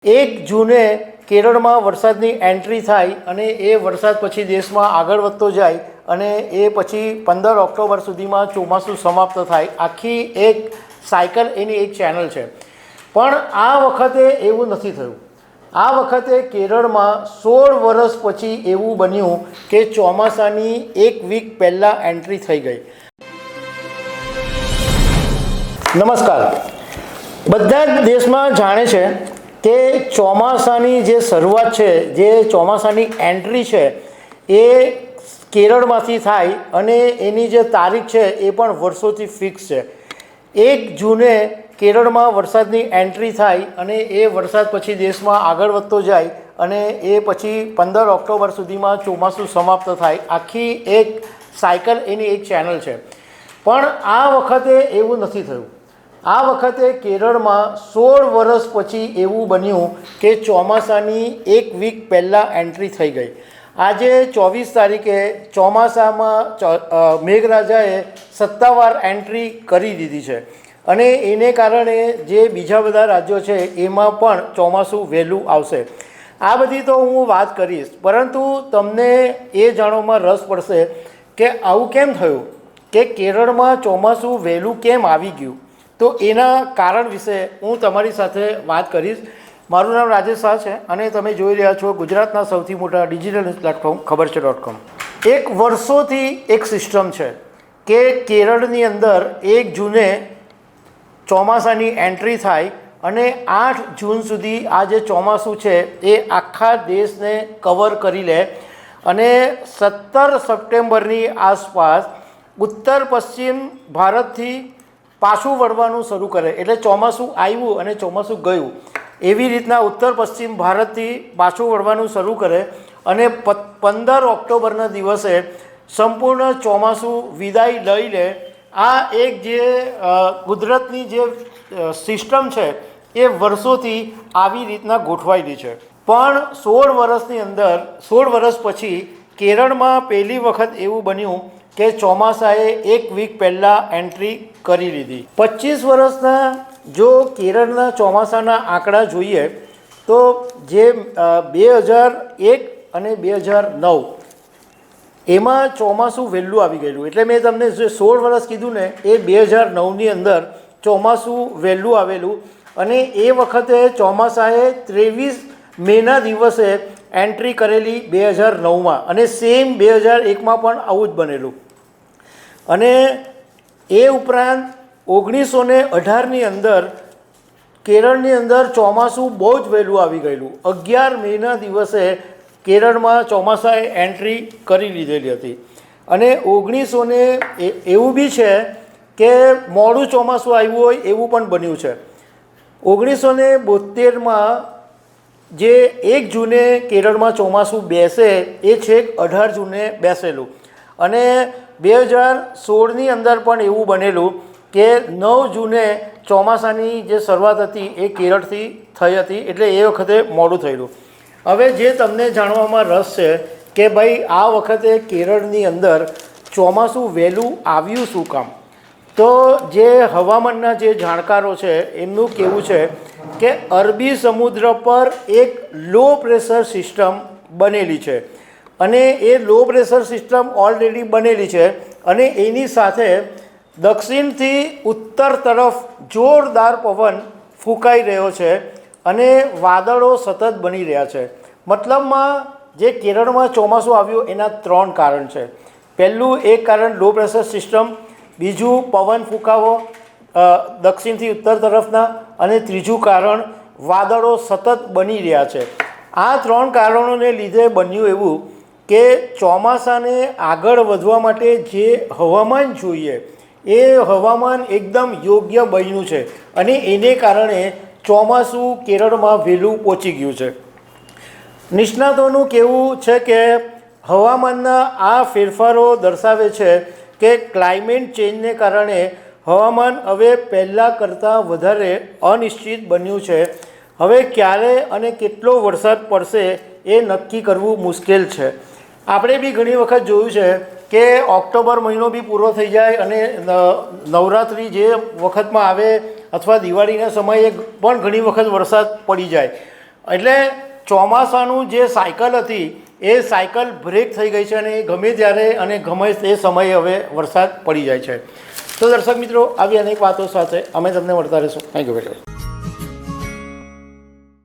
1 જૂને કેરળમાં વરસાદની એન્ટ્રી થાય અને એ વરસાદ પછી દેશમાં આગળ વધતો જાય અને એ પછી 15 ઓક્ટોબર સુધીમાં ચોમાસું સમાપ્ત થાય. આખી એક સાયકલ એની એક ચેનલ છે. પણ આ વખતે એવું નથી થયું. આ વખતે કેરળમાં 16 વર્ષ પછી એવું બન્યું કે ચોમાસાની 1 વીક પહેલાં એન્ટ્રી થઈ ગઈ. નમસ્કાર. બધા જ દેશમાં જાણે છે કે ચોમાસાની જે શરૂઆત છે, જે ચોમાસાની એન્ટ્રી છે એ કેરળમાંથી થાય અને એની જે તારીખ છે એ પણ વર્ષોથી ફિક્સ છે. 1 જૂને કેરળમાં વરસાદની એન્ટ્રી થાય અને એ વરસાદ પછી દેશમાં આગળ વધતો જાય અને એ પછી 15 ઓક્ટોબર સુધીમાં ચોમાસું સમાપ્ત થાય. આખી એક સાયકલ એની એક ચેનલ છે. પણ આ વખતે એવું નથી થયું. આ વખતે કેરળમાં 16 વર્ષ પછી એવું બન્યું કે ચોમાસાની 1 વીક પહેલાં એન્ટ્રી થઈ ગઈ. આજે 24 તારીખે ચોમાસામાં મેઘરાજાએ સત્તાવાર એન્ટ્રી કરી દીધી છે અને એને કારણે જે બીજા બધા રાજ્યો છે એમાં પણ ચોમાસું વહેલું આવશે. આ બધી તો હું વાત કરીશ, પરંતુ તમને એ જાણવામાં રસ પડશે કે આવું કેમ થયું, કે કેરળમાં ચોમાસું વહેલું કેમ આવી ગયું. તો એના કારણ વિશે હું તમારી સાથે વાત કરીશ. મારું નામ રાજેશ શાહ છે અને તમે જોઈ રહ્યા છો ગુજરાતના સૌથી મોટા ડિજિટલ ન્યૂઝ પ્લેટફોર્મ ખબરછે.com. એક વર્ષોથી એક સિસ્ટમ છે કે કેરળની અંદર 1 જૂને ચોમાસાની એન્ટ્રી થાય અને 8 જૂન સુધી આ જે ચોમાસું છે એ આખા દેશને કવર કરી લે અને 17 સપ્ટેમ્બરની આસપાસ ઉત્તર પશ્ચિમ ભારતથી પાછું વળવાનું શરૂ કરે. એટલે ચોમાસું આવ્યું અને ચોમાસું ગયું, એવી રીતના ઉત્તર પશ્ચિમ ભારતથી પાછું વળવાનું શરૂ કરે અને 15 ઓક્ટોબરના દિવસે સંપૂર્ણ ચોમાસું વિદાય લઈ લે. આ એક જે કુદરતની જે સિસ્ટમ છે એ વર્ષોથી આવી રીતના ગોઠવાયેલી છે. પણ 16 વર્ષની અંદર 16 વર્ષ પછી કેરળમાં પહેલી વખત એવું બન્યું કે ચોમાસાએ 1 વીક પહેલાં એન્ટ્રી કરી લીધી. 25 વર્ષના જો કેરળના ચોમાસાના આંકડા જોઈએ તો જે 2001 અને 2009 એમાં ચોમાસું વહેલું આવી ગયેલું. એટલે મેં તમને જે 16 વર્ષ કીધું ને એ 2009ની અંદર ચોમાસું વહેલું આવેલું અને એ વખતે ચોમાસાએ 23 મેના દિવસે એન્ટ્રી કરેલી 2009માં અને સેમ 2001માં પણ આવું જ બનેલું. અને એ ઉપરાંત 1918ની અંદર કેરળની અંદર ચોમાસું બહુ જ વહેલું આવી ગયેલું. 11 મેના દિવસે કેરળમાં ચોમાસાએ એન્ટ્રી કરી લીધેલી હતી. અને 1900 એવું બી છે કે મોડું ચોમાસું આવ્યું હોય એવું પણ બન્યું છે. 1972માં જે 1 જૂને કેરળમાં ચોમાસું બેસે એ છેક 18 જૂને બેસેલું. અને 2016ની અંદર પણ એવું બનેલું કે 9 જૂને ચોમાસાની જે શરૂઆત હતી એ કેરળથી થઈ હતી. એટલે એ વખતે મોડું થયેલું. હવે જે તમને જાણવામાં રસ છે કે ભાઈ આ વખતે કેરળની અંદર ચોમાસું વહેલું આવ્યું શું કામ, તો જે હવામાનના જે જાણકારો છે એમનું કહેવું છે કે અરબી સમુદ્ર પર એક લો પ્રેશર સિસ્ટમ બનેલી છે અને એ લો પ્રેશર સિસ્ટમ ઓલરેડી બનેલી છે અને એની સાથે દક્ષિણથી ઉત્તર તરફ જોરદાર પવન ફૂંકાઈ રહ્યો છે અને વાદળો સતત બની રહ્યા છે. મતલબમાં જે કેરળમાં ચોમાસું આવ્યું એના 3 કારણ છે. પહેલું એક કારણ લો પ્રેશર સિસ્ટમ, બીજું પવન ફૂંકાવો દક્ષિણથી ઉત્તર તરફના, અને ત્રીજું કારણ વાદળો સતત બની રહ્યા છે. આ 3 કારણોને લીધે બન્યું એવું કે ચોમાસાને આગળ વધવા માટે જે હવામાન જોઈએ એ હવામાન એકદમ યોગ્ય બન્યું છે અને એને કારણે ચોમાસું કેરળમાં વહેલું પહોંચી ગયું છે. નિષ્ણાતોનું કહેવું છે કે હવામાનના આ ફેરફારો દર્શાવે છે કે ક્લાઇમેટ ચેન્જને કારણે હવામાન હવે પહેલાં કરતાં વધારે અનિશ્ચિત બન્યું છે. હવે ક્યારે અને કેટલો વરસાદ પડશે એ નક્કી કરવું મુશ્કેલ છે. આપણે બી ઘણી વખત જોયું છે કે ઓક્ટોબર મહિનો બી પૂરો થઈ જાય અને નવરાત્રિ જે વખતમાં આવે અથવા દિવાળીના સમયે પણ ઘણી વખત વરસાદ પડી જાય. એટલે ચોમાસાનું જે સાયકલ હતી એ સાયકલ બ્રેક થઈ ગઈ છે અને ગમે ત્યારે અને ગમે તે સમયે હવે વરસાદ પડી જાય છે. તો દર્શક મિત્રો, આવી અનેક વાતો સાથે અમે તમને મળતા રહીશું. Thank you very much.